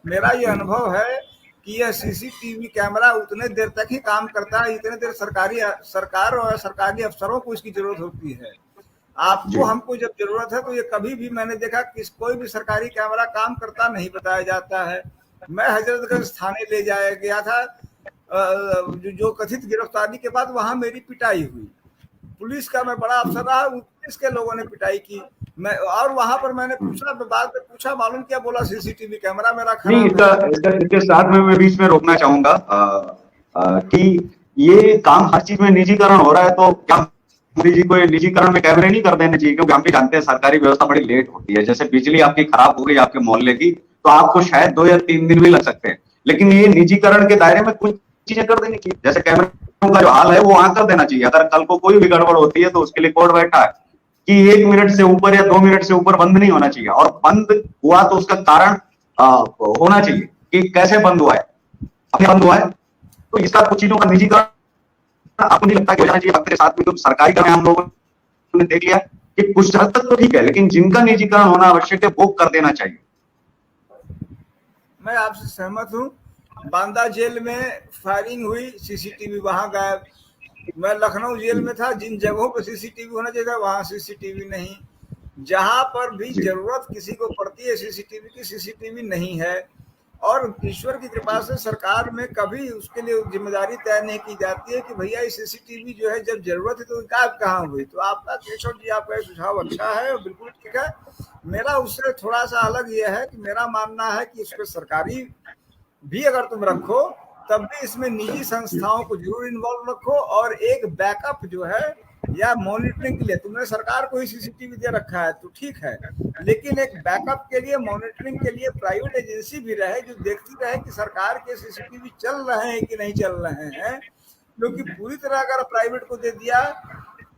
मेरा ये अनुभव है कि यह सीसीटीवी कैमरा उतने देर तक ही काम करता है इतने देर सरकार और सरकारी अफसरों को इसकी जरूरत होती है। आपको हमको जब जरूरत है तो ये कभी भी मैंने देखा कि कोई भी सरकारी कैमरा काम करता नहीं बताया जाता है। मैं हजरतगंज थाने ले जाया गया था, जो कथित गिरफ्तारी के बाद वहां मेरी पिटाई हुई। पुलिस का मैं बड़ा अफसर रहा, पुलिस के लोगों ने पिटाई की। मैं और वहां पर मैंने पूछा, बाद में पूछा, मालूम क्या बोला, सीसीटीवी कैमरा मेरा नहीं, खराब है। इसके साथ में मैं बीच में रोकना चाहूंगा कि ये काम हर चीज में निजीकरण हो रहा है, तो क्या मोदी जी को ये निजीकरण में कैमरे नहीं कर देने चाहिए? क्योंकि हम भी जानते हैं सरकारी व्यवस्था बड़ी लेट होती है। जैसे बिजली आपकी खराब हो गई आपके मोहल्ले की, तो आपको शायद 2 या 3 दिन भी लग सकते हैं, लेकिन ये निजीकरण के दायरे में कुछ चीजें कर देनी चाहिए। जैसे कैमरों का जो हाल है वो वहां कर देना चाहिए। अगर कल को कोई भी गड़बड़ होती है तो उसके लिए कोर्ट बैठा है कि 1 मिनट से ऊपर या 2 मिनट से ऊपर बंद नहीं होना चाहिए, और बंद हुआ तो उसका कारण होना चाहिए कि कैसे बंद हुआ है, अपने बंद हुआ है। तो इसका कुछ चीजों का निजीकरण आपको नहीं लगता कि हो जाना चाहिए? आपके साथ में तो सरकारी काम हम लोगों ने देख लिया कि कुछ हद तक तो ठीक है, लेकिन जिनका निजीकरण होना आवश्यक है वो कर देना चाहिए। मैं आपसे सहमत हूँ। बांदा जेल में फायरिंग हुई, सीसीटीवी वहां गायब। मैं लखनऊ जेल में था, जिन जगहों पर सीसीटीवी होना चाहिए था वहां सीसीटीवी नहीं। जहां पर भी जरूरत किसी को पड़ती है सीसीटीवी की, सीसीटीवी नहीं है। और ईश्वर की कृपा से सरकार में कभी उसके लिए जिम्मेदारी तय नहीं की जाती है कि भैया ये सीसीटीवी जो है जब जरूरत है तो गायब कहाँ हुई। तो आपका केशव जी, आपका सुझाव अच्छा है और बिल्कुल ठीक है। मेरा उससे थोड़ा सा अलग ये है कि मेरा मानना है कि इसको सरकारी भी अगर तुम रखो तब भी इसमें निजी संस्थाओं को जरूर इन्वॉल्व रखो, और एक बैकअप जो है या मॉनिटरिंग के लिए तुमने सरकार को ही सीसीटीवी दे रखा है तो ठीक है, लेकिन एक बैकअप के लिए, मॉनिटरिंग के लिए प्राइवेट एजेंसी भी रहे जो देखती रहे कि सरकार के सीसीटीवी चल रहे हैं कि नहीं चल रहे हैं। क्योंकि पूरी तरह अगर प्राइवेट को दे दिया,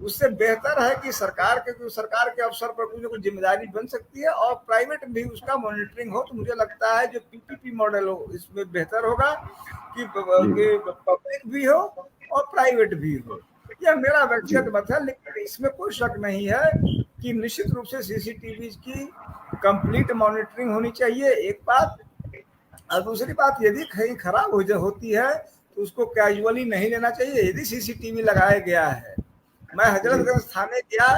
उससे बेहतर है कि सरकार के अफसर पर कुछ न कुछ जिम्मेदारी बन सकती है और प्राइवेट भी उसका मॉनिटरिंग हो। तो मुझे लगता है जो पीपीपी मॉडल हो इसमें बेहतर होगा कि पब्लिक भी हो और प्राइवेट भी हो। यह मेरा व्यक्तिगत मत है, लेकिन इसमें कोई शक नहीं है कि निश्चित रूप से सीसीटीवी की कंप्लीट मॉनिटरिंग होनी चाहिए, एक बात। और दूसरी बात, यदि कहीं खराब होती है तो उसको कैजुअली नहीं लेना चाहिए। यदि सीसीटीवी लगाया गया है, मैं हजरतगंज थाने गया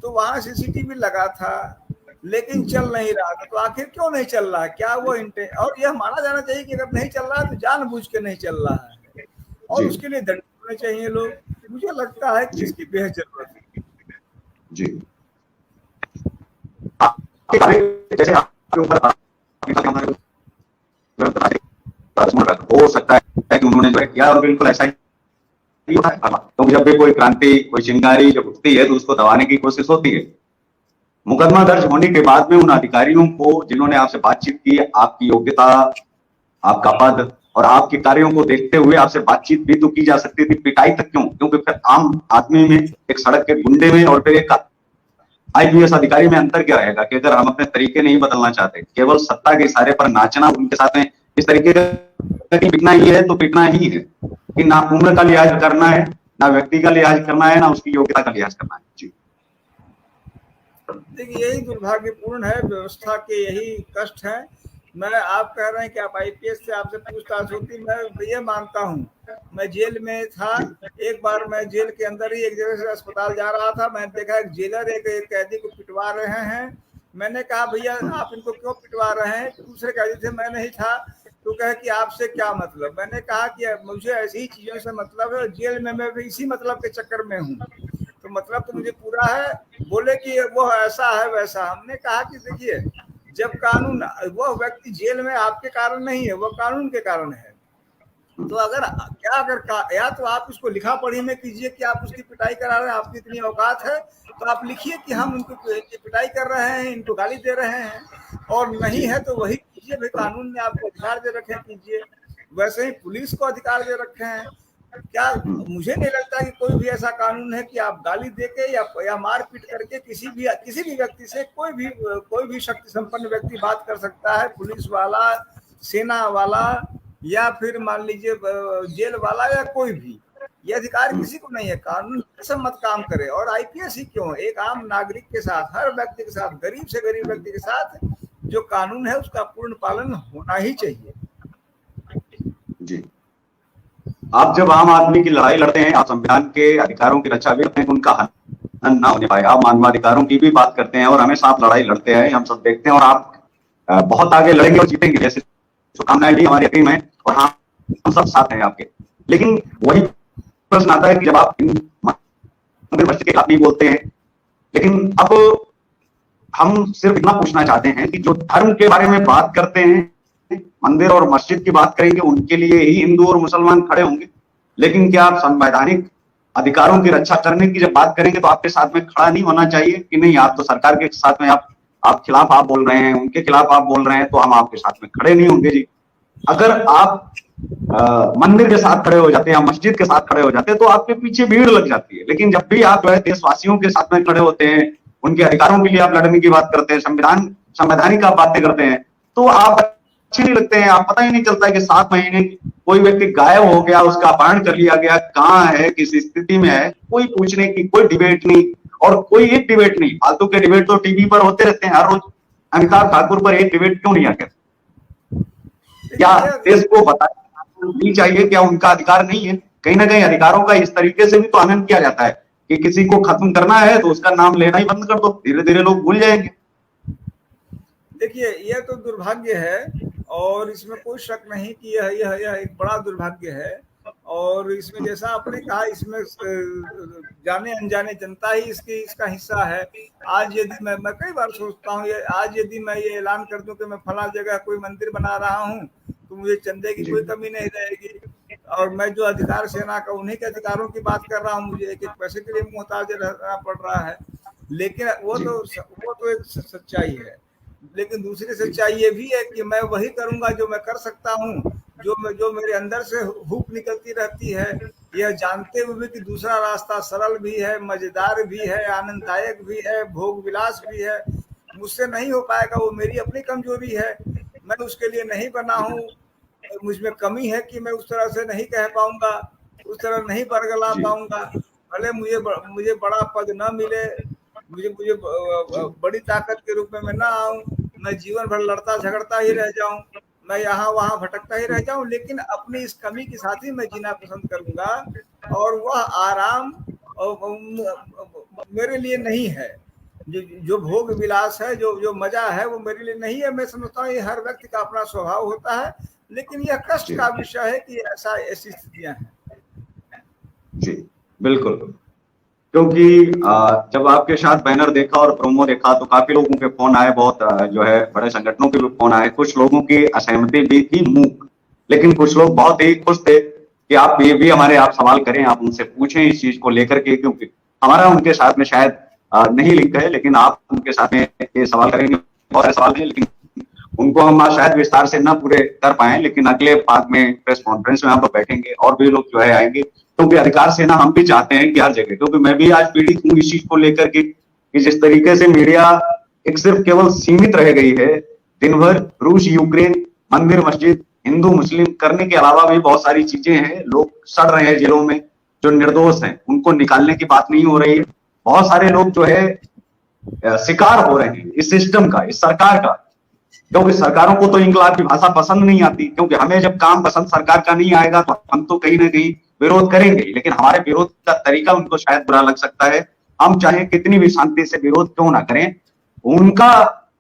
तो वहां सीसीटीवी लगा था लेकिन चल नहीं रहा था, तो आखिर क्यों नहीं चल रहा है? क्या वो और यह माना जाना चाहिए कि अगर नहीं चल रहा है तो जानबूझ के नहीं चल रहा है, और उसके लिए दंड होने चाहिए लोग। मुझे लगता है कि इसकी बेहद जरूरत है। जी, जैसे हो सकता है कि उन्होंने जो किया और बिल्कुल ऐसा ही होता है। तो जब भी कोई क्रांति, कोई चिंगारी जब उठती है तो उसको दबाने की कोशिश होती है। मुकदमा दर्ज होने के बाद में उन अधिकारियों को जिन्होंने आपसे बातचीत की, आपकी योग्यता, आपका पद और आपके कार्यों को देखते हुए आपसे बातचीत भी तो की जा सकती थी, पिटाई तक क्यों? क्योंकि फिर आम आदमी में, एक सड़क के गुंडे में और फिर एक आईपीएस अधिकारी में अंतर क्या रहेगा? कि अगर हम अपने तरीके नहीं बदलना चाहते, केवल सत्ता के इशारे पर नाचना, उनके साथ में इस तरीके का पिटना ही है तो पिटना ही है, कि ना उम्र का लिहाज करना है, ना व्यक्ति का लिहाज करना है, ना उसकी योग्यता का लिहाज करना है। जी, देखिए, यही दुर्भाग्यपूर्ण है, व्यवस्था के यही कष्ट है। मैं, आप कह रहे हैं कि आप आईपीएस से आपसे पूछताछ होती, मैं ये मानता हूँ। मैं जेल में था, एक बार मैं जेल के अंदर ही एक जगह से अस्पताल जा रहा था, मैंने देखा एक जेलर एक कैदी को पिटवा रहे हैं। मैंने कहा भैया आप इनको क्यों पिटवा रहे हैं? दूसरे कैदी थे, मैं नहीं था। तो कहे कि आपसे क्या मतलब? मैंने कहा कि मुझे ऐसी ही चीजों से मतलब है, जेल में मैं भी इसी मतलब के चक्कर में हूँ, तो मतलब तो मुझे पूरा है। बोले कि वो ऐसा है वैसा। हमने कहा कि देखिए, जब कानून, वो व्यक्ति जेल में आपके कारण नहीं है, वो कानून के कारण है। तो अगर या तो आप उसको लिखा पढ़ी में कीजिए कि आप उसकी पिटाई करा रहे हैं, आपकी इतनी औकात है तो आप लिखिए कि हम उनको पिटाई कर रहे हैं, इनको गाली दे रहे हैं, और नहीं है तो वही कीजिए। भाई, कानून ने आपको अधिकार दे रखे हैं, कीजिए। वैसे ही पुलिस को अधिकार दे रखे हैं। क्या मुझे नहीं लगता कि कोई भी ऐसा कानून है कि आप गाली देके या मारपीट करके किसी भी व्यक्ति से कोई भी शक्ति संपन्न व्यक्ति बात कर सकता है। पुलिस वाला, सेना वाला, या फिर मान लीजिए जेल वाला, या कोई भी, ये अधिकार किसी को नहीं है। कानून सम्मत काम करे। और आईपीएस ही क्यों, एक आम नागरिक के साथ, हर व्यक्ति के साथ, गरीब से गरीब व्यक्ति के साथ जो कानून है उसका पूर्ण पालन होना ही चाहिए। जी, आप जब आम आदमी की लड़ाई लड़ते हैं, आप संविधान के अधिकारों की रक्षा भी करते हैं, उनका हनन ना होने पाए। आप मानवाधिकारों की भी बात करते हैं और हमेशा आप लड़ाई लड़ते हैं, हम सब देखते हैं, और आप बहुत आगे लड़ेंगे और जीतेंगे, जैसे शुभकामनाएं भी हमारी यकीन है, और हम सब साथ हैं आपके। लेकिन वही प्रश्न आता है कि जब आप की बात नहीं बोलते हैं, लेकिन अब हम सिर्फ इतना पूछना चाहते हैं कि जो धर्म के बारे में बात करते हैं, मंदिर और मस्जिद की बात करेंगे, उनके लिए ही हिंदू और मुसलमान खड़े होंगे, लेकिन क्या आप संवैधानिक अधिकारों की रक्षा करने की जब बात करेंगे तो आपके साथ में खड़ा नहीं होना चाहिए कि नहीं, आप तो सरकार के साथ में आप खिलाफ आप बोल रहे हैं, उनके खिलाफ आप बोल रहे हैं, तो हम आपके साथ में खड़े नहीं होंगे जी। अगर आप मंदिर के साथ खड़े हो जाते हैं या मस्जिद के साथ खड़े हो जाते हैं तो आपके पीछे भीड़ लग जाती है, लेकिन जब भी आप जो है देशवासियों के साथ में खड़े होते हैं, उनके अधिकारों के लिए आप लड़ने की बात करते हैं, संवैधानिक आप बातें करते हैं, तो आप अच्छे नहीं लगते हैं। आप पता ही नहीं चलता है कि 7 महीने कोई व्यक्ति गायब हो गया, उसका अपहरण कर लिया गया, कहाँ है, किस स्थिति में है, कोई पूछने की कोई डिबेट नहीं। और कोई एक डिबेट नहीं, फालतू के डिबेट तो टीवी पर होते रहते हैं हर रोज। अमिताभ ठाकुर पर एक डिबेट क्यों नहीं आकर? क्या देश को बताना नहीं चाहिए? क्या उनका अधिकार नहीं है? कहीं ना कहीं अधिकारों का इस तरीके से भी तो आनंद किया जाता है कि किसी को खत्म करना है तो उसका नाम लेना ही बंद कर दो, धीरे धीरे लोग भूल जाएंगे। देखिए, यह तो दुर्भाग्य है और इसमें कोई शक नहीं कि यह एक बड़ा दुर्भाग्य है। और इसमें जैसा आपने कहा, इसमें जाने अनजाने जनता ही इसका हिस्सा है। आज यदि मैं कई बार सोचता हूँ, आज यदि मैं ये ऐलान कर दूं कि मैं फला जगह कोई मंदिर बना रहा हूँ तो मुझे चंदे की कोई कमी नहीं रहेगी। और मैं जो अधिकार सेना का उन्हीं के अधिकारों की बात कर रहा हूँ, मुझे एक पैसे के लिए मोहताज रहना पड़ रहा है। लेकिन वो तो एक सच्चाई है। लेकिन दूसरी सच्चाई ये भी है कि मैं वही करूंगा जो मैं कर सकता हूँ, जो मेरे अंदर से हुक निकलती रहती है, यह जानते हुए कि दूसरा रास्ता सरल भी है, मजेदार भी है, आनंददायक भी है, भोग विलास भी है, मुझसे नहीं हो पाएगा। वो मेरी अपनी कमजोरी है, मैं उसके लिए नहीं बना हूँ। मुझमें कमी है कि मैं उस तरह से नहीं कह पाऊंगा, उस तरह नहीं बरगला पाऊंगा। भले मुझे बड़ा पद न मिले, मुझे बड़ी ताकत के रूप में मैं ना आऊं, मैं जीवन भर लड़ता झगड़ता ही रह जाऊं, मैं यहाँ वहां भटकता ही रह जाऊं, लेकिन अपनी इस कमी के साथ ही मैं जीना पसंद करूंगा। और वह आराम मेरे लिए नहीं है। जो भोग विलास है, जो मजा है, वो मेरे लिए नहीं है। मैं समझता हूँ ये हर व्यक्ति का अपना स्वभाव होता है, लेकिन यह कष्ट का विषय है कि ऐसी स्थितियां हैं। जी बिल्कुल, क्योंकि जब आपके साथ बैनर देखा और प्रोमो देखा तो काफी लोगों के फोन आए, बहुत जो है बड़े संगठनों के भी फोन आए, कुछ लोगों की असहमति भी थी मूक, लेकिन कुछ लोग बहुत ही खुश थे कि आप ये भी हमारे आप सवाल करें, आप उनसे पूछें इस चीज को लेकर के, क्योंकि हमारा उनके साथ में शायद नहीं लिंक है, लेकिन आप उनके साथ में ये सवाल करेंगे। बहुत सारे सवाल हैं, लेकिन उनको हम शायद विस्तार से न पूरे कर पाए, लेकिन अगले भाग में प्रेस कॉन्फ्रेंस में हम लोग बैठेंगे और भी लोग जो है आएंगे, क्योंकि अधिकार से ना हम भी चाहते हैं कि हर जगह, क्योंकि मैं भी आज पीड़ित हूँ इस चीज को लेकर के कि जिस तरीके से मीडिया एक सिर्फ केवल सीमित रह गई है, दिन भर रूस यूक्रेन, मंदिर मस्जिद, हिंदू मुस्लिम करने के अलावा भी बहुत सारी चीजें हैं। लोग सड़ रहे हैं जेलों में, जो निर्दोष हैं उनको निकालने की बात नहीं हो रही है। बहुत सारे लोग जो है शिकार हो रहे हैं इस सिस्टम का, इस सरकार का, क्योंकि सरकारों को तो इंकलाब की भाषा पसंद नहीं आती, क्योंकि हमें जब काम पसंद सरकार का नहीं आएगा तो हम तो कहीं ना कहीं विरोध करेंगे, लेकिन हमारे विरोध का तरीका उनको शायद बुरा लग सकता है। हम चाहे कितनी भी शांति से विरोध क्यों ना करें, उनका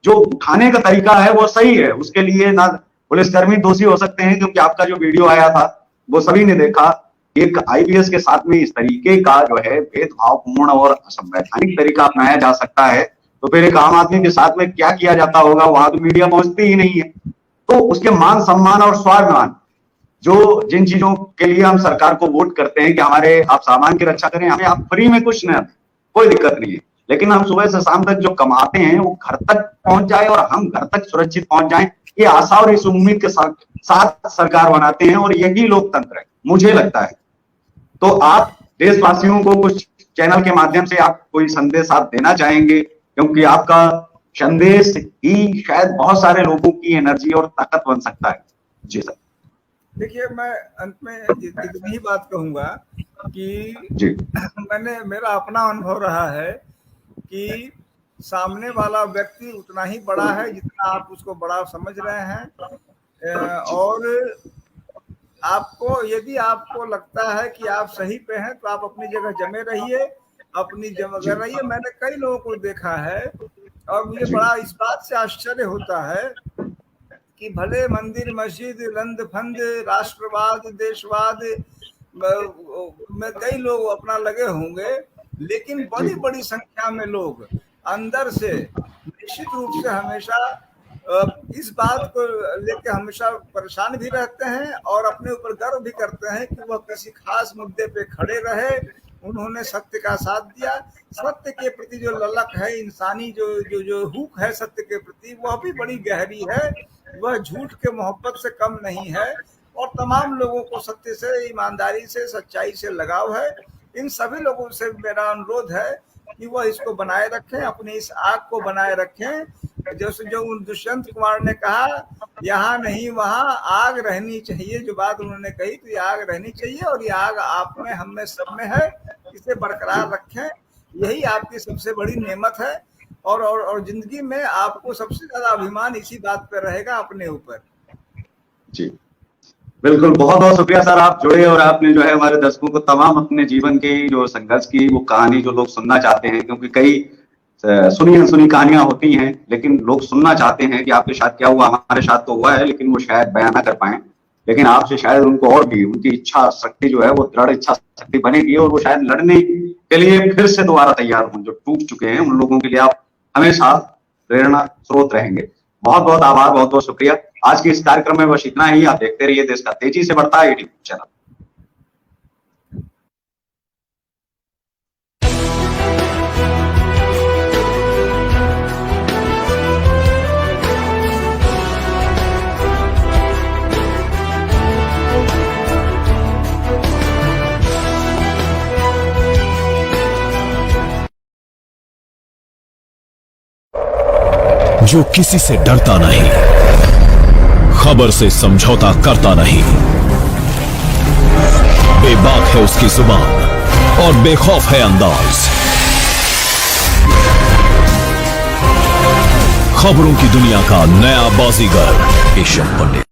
जो उठाने का तरीका है वो सही है, उसके लिए ना पुलिसकर्मी दोषी हो सकते हैं, क्योंकि आपका जो वीडियो आया था वो सभी ने देखा। एक आईपीएस के साथ में इस तरीके का जो है भेदभावपूर्ण और असंवैधानिक तरीका अपनाया जा सकता है, तो फिर एक आम आदमी के साथ में क्या किया जाता होगा, वहां तो मीडिया पहुंचती ही नहीं है। तो उसके मान सम्मान और स्वाभिमान, जो जिन चीजों के लिए हम सरकार को वोट करते हैं कि हमारे आप सामान की रक्षा करें, हमें आप फ्री में कुछ न, कोई दिक्कत नहीं है, लेकिन हम सुबह से शाम तक जो कमाते हैं वो घर तक पहुंच जाए और हम घर तक सुरक्षित पहुंच जाएं, ये आशा और इस उम्मीद के साथ सरकार बनाते हैं, और यही लोकतंत्र है मुझे लगता है। तो आप देशवासियों को कुछ चैनल के माध्यम से आप कोई संदेश आप देना चाहेंगे, क्योंकि आपका संदेश ही शायद बहुत सारे लोगों की एनर्जी और ताकत बन सकता है। जी सर। देखिए, मैं अंत में इतनी ही बात कहूंगा कि मेरा अपना अनुभव रहा है कि सामने वाला व्यक्ति उतना ही बड़ा है जितना आप उसको बड़ा समझ रहे हैं। और यदि आपको लगता है कि आप सही पे हैं तो आप अपनी जगह जमे रहिए, अपनी जगह रहिए। मैंने कई लोगों को देखा है और मुझे बड़ा इस बात से आश्चर्य होता है कि भले मंदिर मस्जिद लंद फंद राष्ट्रवाद देशवाद में कई लोग अपना लगे होंगे, लेकिन बड़ी बड़ी संख्या में लोग अंदर से निश्चित रूप से हमेशा इस बात को लेकर हमेशा परेशान भी रहते हैं और अपने ऊपर गर्व भी करते हैं कि वह किसी खास मुद्दे पे खड़े रहे, उन्होंने सत्य का साथ दिया। सत्य के प्रति जो ललक है, इंसानी जो जो जो हुक है सत्य के प्रति, वह भी बड़ी गहरी है, वह झूठ के मोहब्बत से कम नहीं है। और तमाम लोगों को सत्य से, ईमानदारी से, सच्चाई से लगाव है। इन सभी लोगों से मेरा अनुरोध है कि वह इसको बनाए रखें, अपनी इस आग को बनाए रखें। जैसे जो दुष्यंत कुमार ने कहा, यहाँ नहीं वहाँ आग रहनी चाहिए, जो बात उन्होंने कही, तो ये आग रहनी चाहिए और ये आग आप में, हम में, सब में है। इसे बरकरार रखें, यही आपकी सबसे बड़ी नेमत है। और जिंदगी में आपको सबसे ज्यादा अभिमान इसी बात पे रहेगा, अपने ऊपर। जी बिल्कुल, बहुत बहुत शुक्रिया सर, आप जुड़े और आपने जो है हमारे दर्शकों को तमाम अपने जीवन की जो संघर्ष की वो कहानी जो लोग सुनना चाहते हैं, क्योंकि कई सुनी अनसुनी कहानियां होती हैं, लेकिन लोग सुनना चाहते हैं कि आपके साथ क्या हुआ। हमारे साथ तो हुआ है, लेकिन वो शायद बयान ना कर पाए, लेकिन आपसे शायद उनको और भी उनकी इच्छा शक्ति जो है वो दृढ़ इच्छा शक्ति बनेगी और वो शायद लड़ने के लिए फिर से दोबारा तैयार हों। जो टूट चुके हैं उन लोगों के लिए आप हमेशा प्रेरणा स्रोत रहेंगे। बहुत बहुत आभार, बहुत बहुत शुक्रिया। आज के इस कार्यक्रम में बस इतना ही। आप देखते रहिए देश का तेजी से बढ़ता है AT चैनल। जो किसी से डरता नहीं, खबर से समझौता करता नहीं, बेबाक है उसकी जुबान और बेखौफ है अंदाज। खबरों की दुनिया का नया बाजीगर ईशा पंडित।